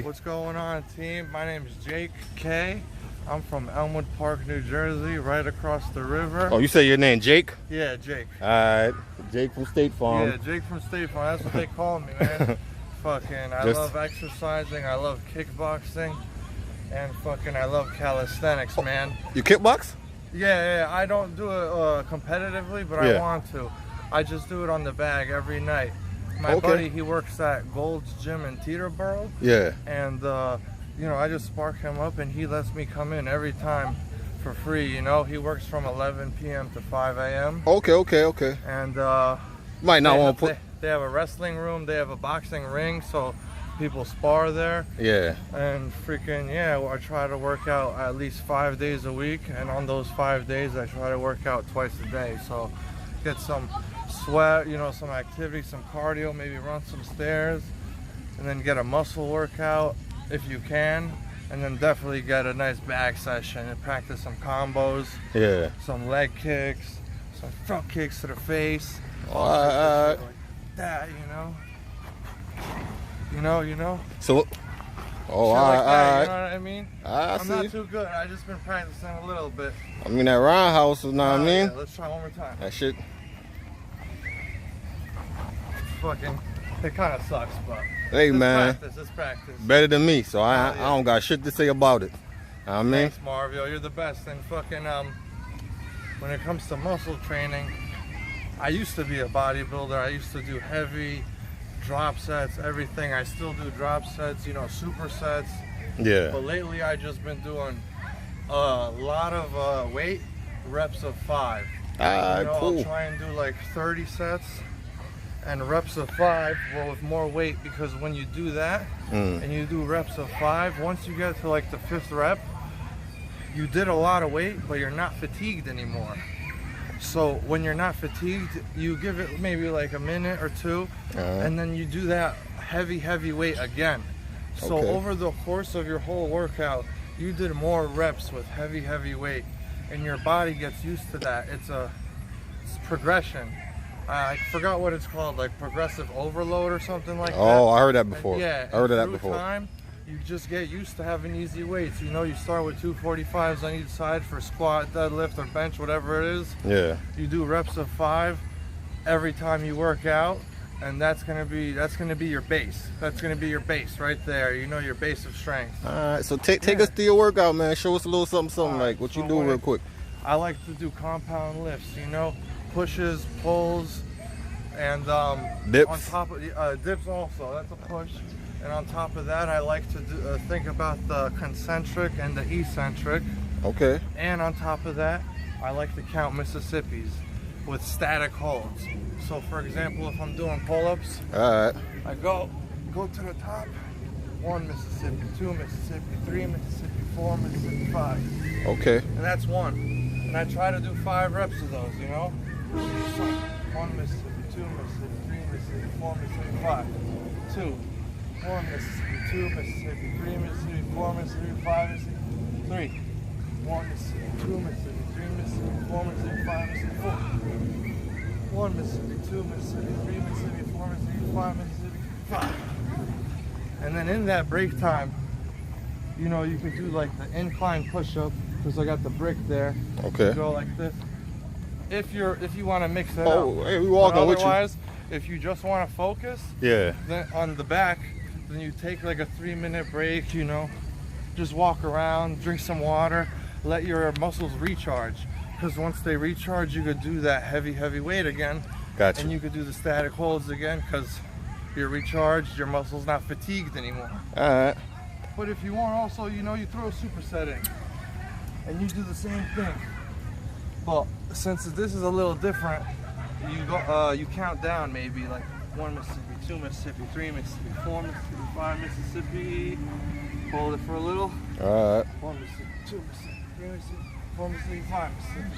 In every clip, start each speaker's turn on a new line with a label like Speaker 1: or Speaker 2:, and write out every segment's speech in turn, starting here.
Speaker 1: What's going on, team? My name is Jake K. I'm from Elmwood Park, New Jersey, right across the river.
Speaker 2: Oh, you say your name Jake?
Speaker 1: Yeah, Jake.
Speaker 2: Alright, Jake from State Farm.
Speaker 1: Yeah, Jake from State Farm. That's what they call me, man. I love exercising. I love kickboxing. And I love calisthenics, man.
Speaker 2: You kickbox?
Speaker 1: Yeah, I don't do it competitively, but I want to. I just do it on the bag every night. My buddy, he works at Gold's Gym in Teterboro. Yeah. And, you know, I just spark him up and he lets me come in every time for free, you know. He works from 11 p.m. to 5 a.m.
Speaker 2: Okay.
Speaker 1: And,
Speaker 2: might not want to put...
Speaker 1: They have a wrestling room, they have a boxing ring, so people spar there. Yeah. And I try to work out at least 5 days a week. And on those 5 days, I try to work out twice a day. So get some sweat, you know, some activity, some cardio, maybe run some stairs, and then get a muscle workout if you can, and then definitely get a nice back session and practice some combos, some leg kicks, some front kicks to the face, like that, you know.
Speaker 2: So,
Speaker 1: you know what I mean?
Speaker 2: I'm
Speaker 1: not too good. I just been practicing a little bit.
Speaker 2: I mean that roundhouse, you know what I mean?
Speaker 1: Yeah, let's try one more time.
Speaker 2: That shit.
Speaker 1: It kind of sucks, but
Speaker 2: hey, man,
Speaker 1: it's practice.
Speaker 2: Better than me, so I don't got shit to say about it. I mean,
Speaker 1: thanks, Marvio, you're the best. And when it comes to muscle training, I used to be a bodybuilder. I used to do heavy drop sets, everything. I still do drop sets, you know, supersets. Yeah. But lately, I just been doing a lot of weight, reps of 5. Cool. I'll try and do like 30 sets. And reps of 5, well, with more weight, because when you do that and you do reps of 5, once you get to like the 5th rep, you did a lot of weight, but you're not fatigued anymore. So when you're not fatigued, you give it maybe like a minute or two, and then you do that heavy weight again. So over the course of your whole workout, you did more reps with heavy weight, and your body gets used to that. It's progression. I forgot what it's called, like progressive overload or something like that.
Speaker 2: Oh, I heard that before.
Speaker 1: Yeah,
Speaker 2: I heard that before.
Speaker 1: Time, you just get used to having easy weights. You know, you start with 245s on each side for squat, deadlift, or bench, whatever it is. Yeah. You do reps of 5 every time you work out, and that's gonna be your base. That's gonna be your base right there. You know, your base of strength.
Speaker 2: All right, so take us through your workout, man. Show us a little something like what you do real quick.
Speaker 1: I like to do compound lifts. You know. Pushes, pulls, and
Speaker 2: dips.
Speaker 1: On top of dips also, that's a push. And on top of that, I like to think about the concentric and the eccentric. Okay. And on top of that, I like to count Mississippis with static holds. So for example, if I'm doing pull-ups, I go to the top, 1 Mississippi, 2 Mississippi, 3 Mississippi, 4 Mississippi, 5. Okay. And that's 1. And I try to do 5 reps of those, you know? 1 Mississippi, 2 Mississippi, 3 Mississippi, 4 Mississippi, 5. 2. 1 Mississippi, 2 Mississippi, 3 Mississippi, 4 Mississippi, 5 Mississippi, 3. 1 Mississippi, 2 Mississippi, 3 Mississippi, 4 Mississippi, 5 Mississippi, 4. 1 Mississippi, 2 Mississippi, 3 Mississippi, 4 Mississippi, 5 Mississippi, 5. And then in that break time, you know, you can do like the incline push up, because I got the brick there. Okay. You go like this. If you want to mix it up. Oh, hey, we walking with you. Otherwise, if you just want to focus, then on the back, then you take like a 3-minute break. You know, just walk around, drink some water, let your muscles recharge. Because once they recharge, you could do that heavy weight again. Gotcha. And you could do the static holds again because you're recharged. Your muscles not fatigued anymore. All right. But if you want, also, you know, you throw a superset in, and you do the same thing. But since this is a little different, you count down maybe like 1 Mississippi, 2 Mississippi, 3 Mississippi, 4 Mississippi, 5 Mississippi. Hold it for a little. All right. 1 Mississippi, 2 Mississippi, 3 Mississippi, 4 Mississippi, 5 Mississippi.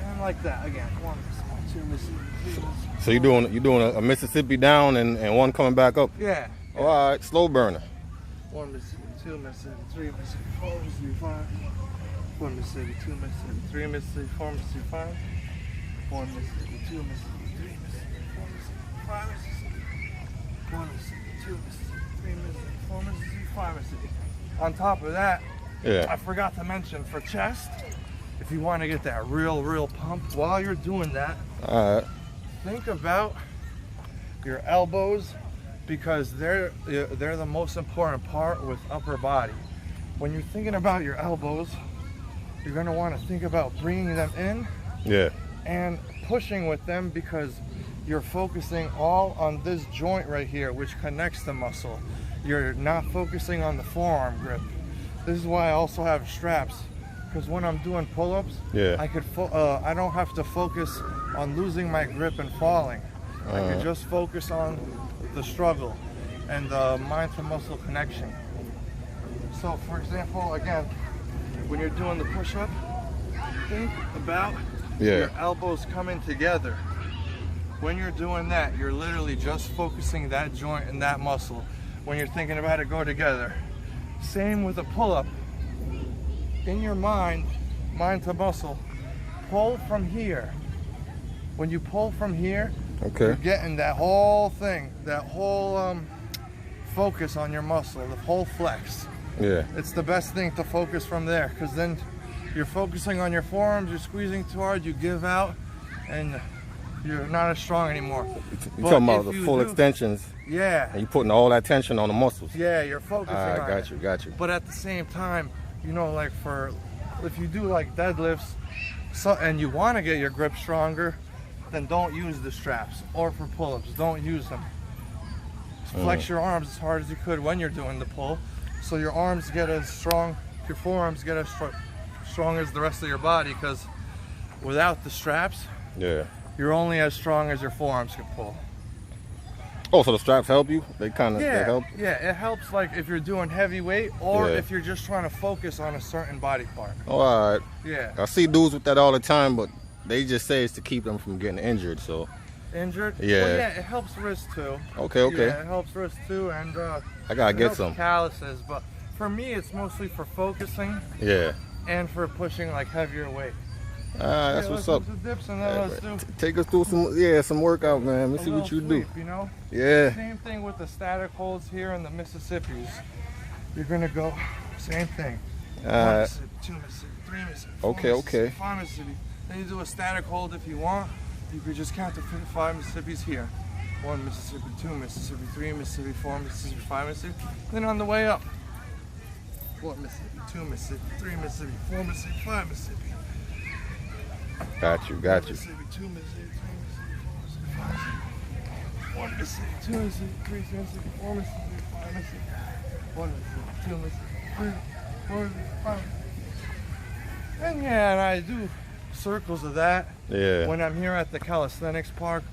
Speaker 1: And like that again. 1 Mississippi, 2 Mississippi, 3 Mississippi. So
Speaker 2: you're doing a Mississippi down and one coming back up.
Speaker 1: Yeah.
Speaker 2: All right, slow burner.
Speaker 1: 1 Mississippi, 2 Mississippi, 3 Mississippi, 4 Mississippi, 5. 1 Mississippi, 2 Mississippi, 3 Mississippi, 4 Mississippi, 5. 1 Mississippi, 2 Mississippi, 3 Mississippi, 4 Mississippi, 5 Mississippi. 1 Mississippi, 2 Mississippi, 3 Mississippi, pharmacy. On top of that,
Speaker 2: Yeah.
Speaker 1: I forgot to mention for chest, if you want to get that real pump, while you're doing that, think about your elbows, because they're the most important part with upper body. When you're thinking about your elbows, you're going to want to think about bringing them in,
Speaker 2: Yeah.
Speaker 1: and pushing with them, because you're focusing all on this joint right here, which connects the muscle. You're not focusing on the forearm grip. This is why I also have straps, because when I'm doing pull-ups,
Speaker 2: Yeah.
Speaker 1: I don't have to focus on losing my grip and falling. I can just focus on the struggle and the mind to muscle connection. So for example, again, when you're doing the push-up, think about your elbows coming together. When you're doing that, you're literally just focusing that joint and that muscle. When you're thinking about it, go together. Same with a pull-up. In your mind to muscle, pull from here. When you pull from here, you're getting that whole thing, that whole focus on your muscle, the whole flex.
Speaker 2: Yeah.
Speaker 1: It's the best thing to focus from there, because then you're focusing on your forearms, you're squeezing too hard, you give out, and you're not as strong anymore.
Speaker 2: You're talking about the full extensions.
Speaker 1: Yeah.
Speaker 2: And you're putting all that tension on the muscles.
Speaker 1: Yeah, you're focusing on it.
Speaker 2: Got you.
Speaker 1: But at the same time, you know, like if you do like deadlifts, and you want to get your grip stronger, then don't use the straps. Or for pull-ups, don't use them. Flex your arms as hard as you could when you're doing the pull, so your arms get as strong, your forearms get as strong as the rest of your body, because without the straps, you're only as strong as your forearms can pull.
Speaker 2: Oh, so the straps help you? They kind of they help?
Speaker 1: Yeah, it helps like if you're doing heavy weight, or if you're just trying to focus on a certain body part.
Speaker 2: Oh, all right.
Speaker 1: Yeah.
Speaker 2: I see dudes with that all the time, but they just say it's to keep them from getting injured, so.
Speaker 1: Injured?
Speaker 2: Yeah.
Speaker 1: Well, yeah, it helps wrist too.
Speaker 2: Okay.
Speaker 1: Yeah, it helps wrist too, and
Speaker 2: I gotta get some
Speaker 1: calluses, but for me it's mostly for focusing.
Speaker 2: Yeah.
Speaker 1: And for pushing like heavier weight.
Speaker 2: That's what's up.
Speaker 1: Dips and then let's do
Speaker 2: take us through some workout, man. Let me see what you do.
Speaker 1: You know?
Speaker 2: Yeah.
Speaker 1: Same thing with the static holds here in the Mississippis. You're gonna go same thing. 1 Mississippi, 2 Mississippi, 3 Mississippi, 4 Mississippi, 5 Mississippi. Then you do a static hold if you want. You could just count the 5 Mississippis here. 1 Mississippi, 2 Mississippi, 3 Mississippi, 4 Mississippi, 5 Mississippi. Then on the way up, 1 Mississippi, 2 Mississippi, 3 Mississippi, 4 Mississippi, 5 Mississippi.
Speaker 2: Got you.
Speaker 1: 1 Mississippi, 2 Mississippi, 3 Mississippi, 4 Mississippi, 5 Mississippi. 1 Mississippi, 2 Mississippi, 3 Mississippi, 4 Mississippi, 5 Mississippi. 1 Mississippi, 2 Mississippi, 3, 4 Mississippi, 5 Mississippi. And yeah, and I do circles of that when I'm here at the Calisthenics park.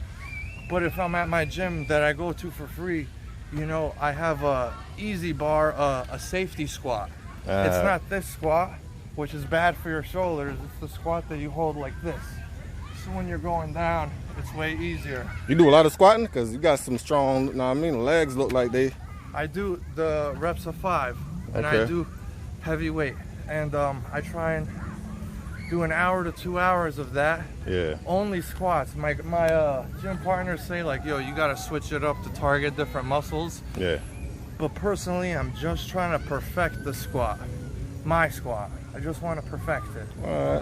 Speaker 1: But if I'm at my gym that I go to for free, you know, I have a easy bar, a safety squat. It's not this squat, which is bad for your shoulders. It's the squat that you hold like this. So when you're going down, it's way easier.
Speaker 2: You do a lot of squatting? Because you got some strong, you know what I mean, legs look like they...
Speaker 1: I do the reps of 5, and I do heavy weight. And I try and do an hour to 2 hours of that. Yeah. Only squats. My gym partners say like, yo, you gotta switch it up to target different muscles. Yeah. But personally, I'm just trying to perfect the squat. My squat. I just want to perfect it.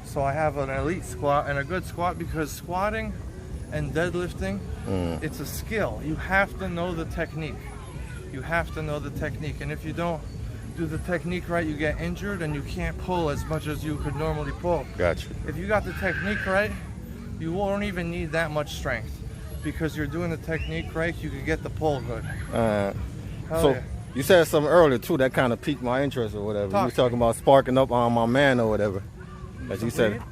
Speaker 1: So I have an elite squat and a good squat, because squatting and deadlifting, it's a skill. You have to know the technique. You have to know the technique. And if you don't do the technique right, you get injured and you can't pull as much as you could normally pull. Gotcha. If you got the technique right, you won't even need that much strength, because you're doing the technique right, you can get the pull good. So you said something earlier too that kind of piqued my interest or whatever. You were talking about sparking up on my man or whatever. As you said.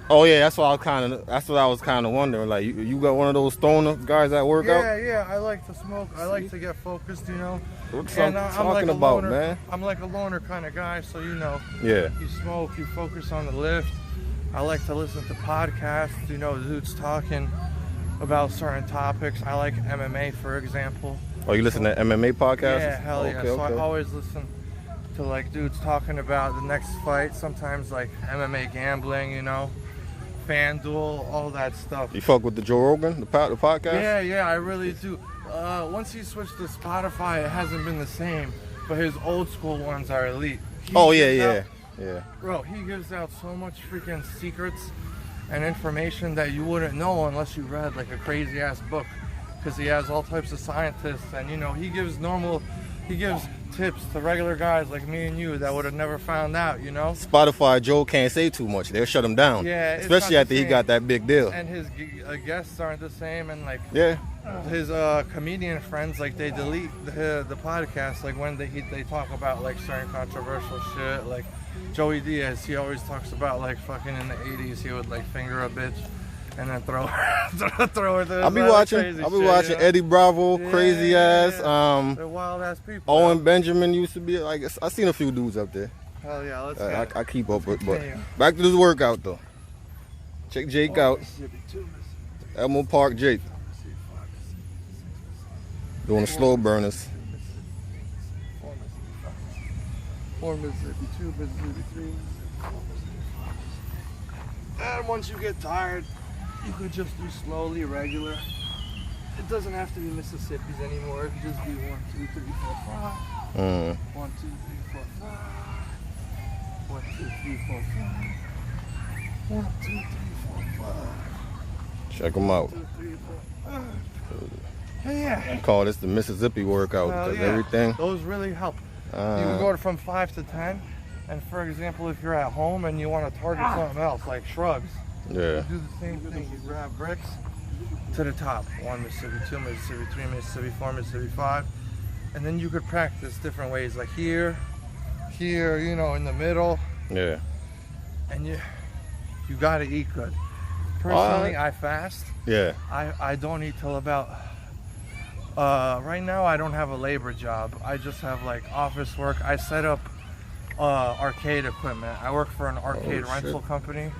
Speaker 1: Oh yeah, that's what I was kind of wondering. Like you got one of those stoner guys that work out? Yeah. I like to smoke. I like to get focused, you know.
Speaker 2: What's I'm talking about, man?
Speaker 1: I'm like a loner kind of guy, so you know.
Speaker 2: Yeah.
Speaker 1: You smoke, you focus on the lift. I like to listen to podcasts, you know, dudes talking about certain topics. I like MMA, for example.
Speaker 2: Oh, you listen to MMA podcasts?
Speaker 1: Yeah, hell yeah. So I always listen to like dudes talking about the next fight. Sometimes like MMA gambling, you know. FanDuel, all that stuff.
Speaker 2: You fuck with the Joe Rogan, the podcast?
Speaker 1: Yeah, I really do. Once he switched to Spotify, it hasn't been the same. but his old school ones are elite.
Speaker 2: Yeah.
Speaker 1: Bro, he gives out so much freaking secrets and information that you wouldn't know unless you read like a crazy ass book, because he has all types of scientists, and you know, he gives tips to regular guys like me and you that would have never found out, you know.
Speaker 2: Spotify Joe can't say too much, they'll shut him down.
Speaker 1: Yeah,
Speaker 2: especially after he got that big deal.
Speaker 1: And his guests aren't the same, and like his comedian friends, like they delete the podcast like when they talk about like certain controversial shit. Like Joey Diaz, he always talks about like fucking in the 80s he would like finger a bitch and then throw her to
Speaker 2: I'll be watching Eddie Bravo, crazy ass.
Speaker 1: They're wild ass people.
Speaker 2: Owen Benjamin used to be like, I seen a few dudes up there.
Speaker 1: Hell yeah, let's
Speaker 2: I keep up with, but back to this workout though. Check Jake out. Elmo Park Jake. Doing the slow burners.
Speaker 1: 4 Mississippi, 2 Mississippi, 3 Mississippi, 4 Mississippi. And once you get tired, you could just do slowly, regular. It doesn't have to be Mississippi's anymore. It could just be 1, 2, 3, 4, 5. 1, 2, 3, 4, 5. 1, 2, 3, 4, 5. 1, 2, 3, 4, 5.
Speaker 2: Check them out.
Speaker 1: 1, 2, 3, 4, 5. Yeah.
Speaker 2: Call this the Mississippi workout because everything.
Speaker 1: Those really help. You can go from 5 to 10, and for example, if you're at home and you want to target something else like shrugs, you do the same thing. You grab bricks to the top. 1 Mississippi, 2 Mississippi, 3 Mississippi, 4 Mississippi, 5, and then you could practice different ways, like here, you know, in the middle.
Speaker 2: Yeah.
Speaker 1: And you gotta eat good. Personally, I fast.
Speaker 2: Yeah.
Speaker 1: I don't eat till about. Right now I don't have a labor job. I just have like office work. I set up arcade equipment. I work for an arcade rental company.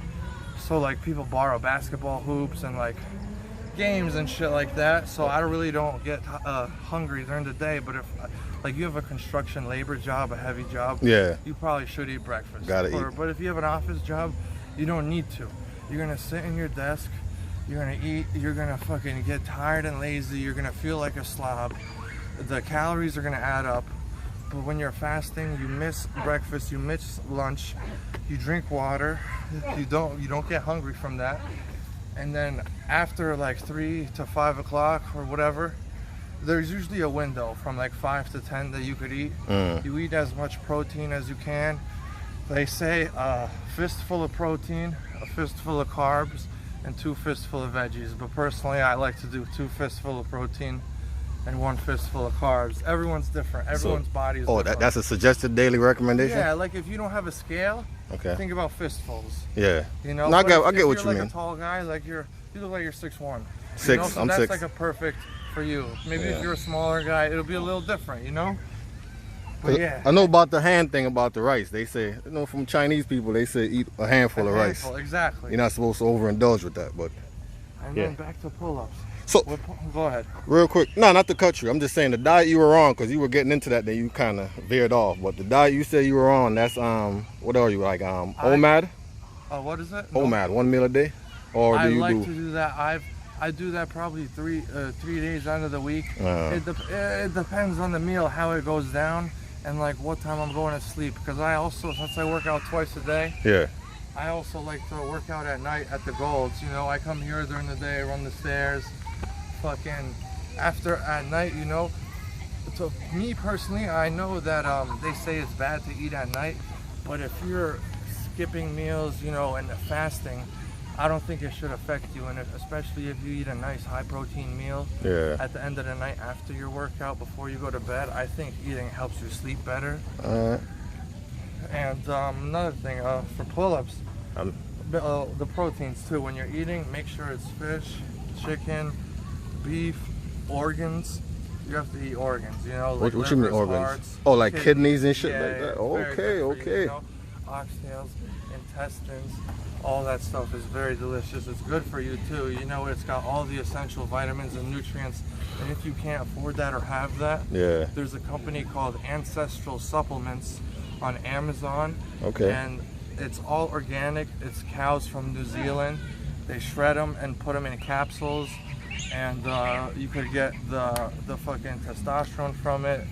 Speaker 1: So like people borrow basketball hoops and like games and shit like that. So I really don't get hungry during the day. But if like you have a construction labor job, a heavy job, you probably should eat breakfast.
Speaker 2: Gotta eat.
Speaker 1: But if you have an office job, you don't need to. You're gonna sit in your desk. You're gonna eat, you're gonna fucking get tired and lazy, you're gonna feel like a slob. The calories are gonna add up. But when you're fasting, you miss breakfast, you miss lunch, you drink water, you don't get hungry from that. And then after like 3 to 5 o'clock or whatever, there's usually a window from like 5 to 10 that you could eat. You eat as much protein as you can. They say a fistful of protein, a fistful of carbs, and 2 fistful of veggies. But personally, I like to do 2 fistful of protein and 1 fistful of carbs. Everyone's different. Everyone's body is different.
Speaker 2: That's a suggested daily recommendation?
Speaker 1: Yeah, like if you don't have a scale, think about fistfuls.
Speaker 2: Yeah.
Speaker 1: You know,
Speaker 2: no, I get what you mean.
Speaker 1: If you're like a tall guy, like you look like you're 6'1".
Speaker 2: 6,
Speaker 1: you know? So
Speaker 2: I'm
Speaker 1: that's
Speaker 2: 6.
Speaker 1: like a perfect for you. Maybe if you're a smaller guy, it'll be a little different, you know? But yeah.
Speaker 2: I know about the hand thing about the rice. They say, you know, from Chinese people, they say eat a handful of rice.
Speaker 1: Exactly.
Speaker 2: You're not supposed to overindulge with that, but
Speaker 1: and then back to pull-ups.
Speaker 2: So
Speaker 1: go ahead.
Speaker 2: Real quick, no, not to cut you. I'm just saying the diet you were on, because you were getting into that, then you kind of veered off. But the diet you said you were on, that's what are you like? OMAD?
Speaker 1: What is it?
Speaker 2: OMAD, 1 meal a day, or do you
Speaker 1: I like to do that. I do that probably 3 days out of the week. It depends on the meal, how it goes down, and like what time I'm going to sleep. Because I also, since I work out twice a day, I also like to work out at night at the Golds. You know, I come here during the day, run the stairs, fucking after at night, you know. So me personally, I know that they say it's bad to eat at night, but if you're skipping meals, you know, and fasting, I don't think it should affect you. And especially if you eat a nice high protein meal at the end of the night after your workout, before you go to bed, I think eating helps you sleep better. And another thing, for pull-ups, the proteins too. When you're eating, make sure it's fish, chicken, beef, organs. You have to eat organs, you know. Like
Speaker 2: what you mean organs?
Speaker 1: Hearts,
Speaker 2: oh, like kidneys and shit like that?
Speaker 1: Okay. You know? Oxtails, intestines, all that stuff is very delicious. It's good for you too. You know, it's got all the essential vitamins and nutrients. And if you can't afford that or have that, there's a company called Ancestral Supplements on Amazon. And it's all organic. It's cows from New Zealand. They shred them and put them in capsules, and you could get the fucking testosterone from it.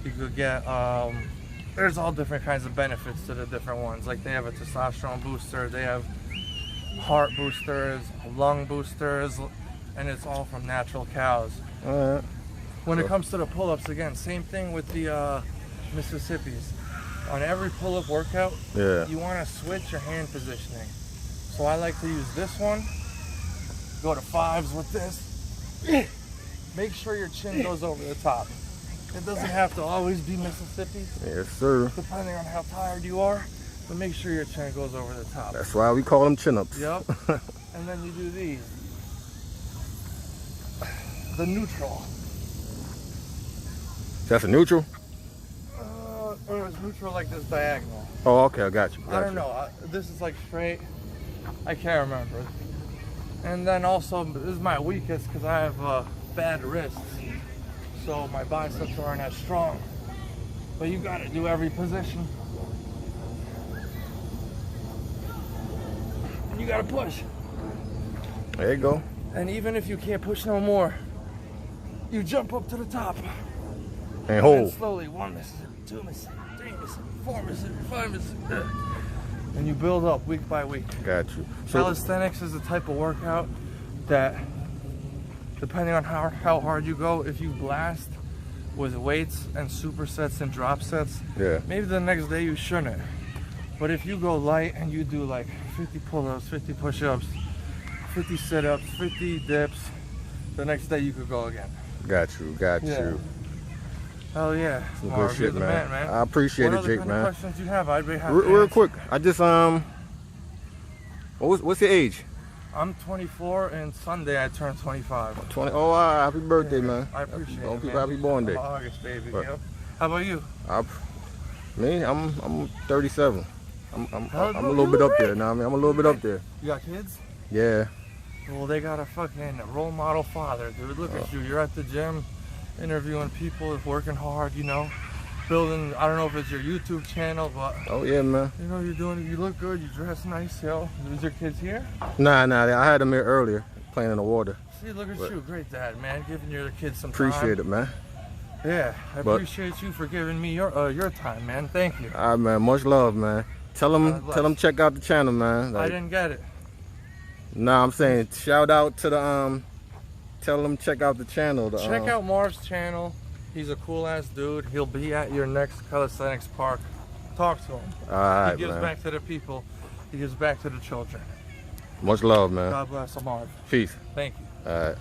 Speaker 1: You could get, there's all different kinds of benefits to the different ones. Like they have a testosterone booster, they have heart boosters, lung boosters, and it's all from natural cows.
Speaker 2: Alright.
Speaker 1: When it comes to the pull-ups, again, same thing with the Mississippis. On every pull-up workout, you want to switch your hand positioning. So I like to use this one, go to 5s with this. Make sure your chin goes over the top. It doesn't have to always be Mississippi.
Speaker 2: Yes, sir.
Speaker 1: Depending on how tired you are, but make sure your chin goes over the top.
Speaker 2: That's why we call them chin-ups.
Speaker 1: Yep. And then you do these. The neutral.
Speaker 2: That's a neutral?
Speaker 1: Or it's neutral like this diagonal.
Speaker 2: Oh, okay, I got you.
Speaker 1: I don't know. This is like straight. I can't remember. And then also, this is my weakest because I have bad wrists. So my biceps aren't as strong. But you gotta do every position. And you gotta push.
Speaker 2: There you go.
Speaker 1: And even if you can't push no more, you jump up to the top.
Speaker 2: And hold.
Speaker 1: And slowly, 1 Mississippi, 2 Mississippi, 3 Mississippi, 4 Mississippi, 5 Mississippi. And you build up week by week.
Speaker 2: Got you. So,
Speaker 1: calisthenics is the type of workout that, depending on how hard you go, if you blast with weights and supersets and drop sets, maybe the next day you shouldn't. But if you go light and you do like 50 pull-ups, 50 push-ups, 50 sit-ups, 50 dips, the next day you could go again.
Speaker 2: Got you.
Speaker 1: Hell yeah.
Speaker 2: Some
Speaker 1: Marv,
Speaker 2: good
Speaker 1: you're
Speaker 2: shit,
Speaker 1: the
Speaker 2: man.
Speaker 1: man.
Speaker 2: I appreciate it, Jake,
Speaker 1: What
Speaker 2: man.
Speaker 1: other questions you have? I'd be happy.
Speaker 2: Real quick, I just what's your age?
Speaker 1: I'm 24 and Sunday I turn 25.
Speaker 2: 20. Oh, happy birthday, man.
Speaker 1: I appreciate it, man.
Speaker 2: Happy born day.
Speaker 1: I'm August, baby. Yep. How about you?
Speaker 2: Me, I'm 37. I'm a little bit up there now. I'm a little bit up there.
Speaker 1: You got kids?
Speaker 2: Yeah.
Speaker 1: Well, they got a fucking role model father, dude. Look at you. You're at the gym, interviewing people, working hard, you know, building. I don't know if it's your YouTube channel, but
Speaker 2: oh yeah, man.
Speaker 1: You know, you're doing it. You look good. You dress nice, yo. Is your kids here?
Speaker 2: Nah. I had them here earlier, playing in the water.
Speaker 1: See, look at you, great dad, man. Giving your kids some time.
Speaker 2: Appreciate it, man.
Speaker 1: Yeah, I appreciate you for giving me your time, man. Thank you.
Speaker 2: All right, man. Much love, man. Tell them check out the channel, man.
Speaker 1: I didn't get it.
Speaker 2: Nah, I'm saying shout out to the tell them check out the channel.
Speaker 1: Check out Marv's channel. He's a cool ass dude. He'll be at your next calisthenics park. Talk to him.
Speaker 2: All right,
Speaker 1: he gives back to the people. He gives back to the children.
Speaker 2: Much love, man.
Speaker 1: God bless Marv.
Speaker 2: Peace.
Speaker 1: Thank you.
Speaker 2: All right.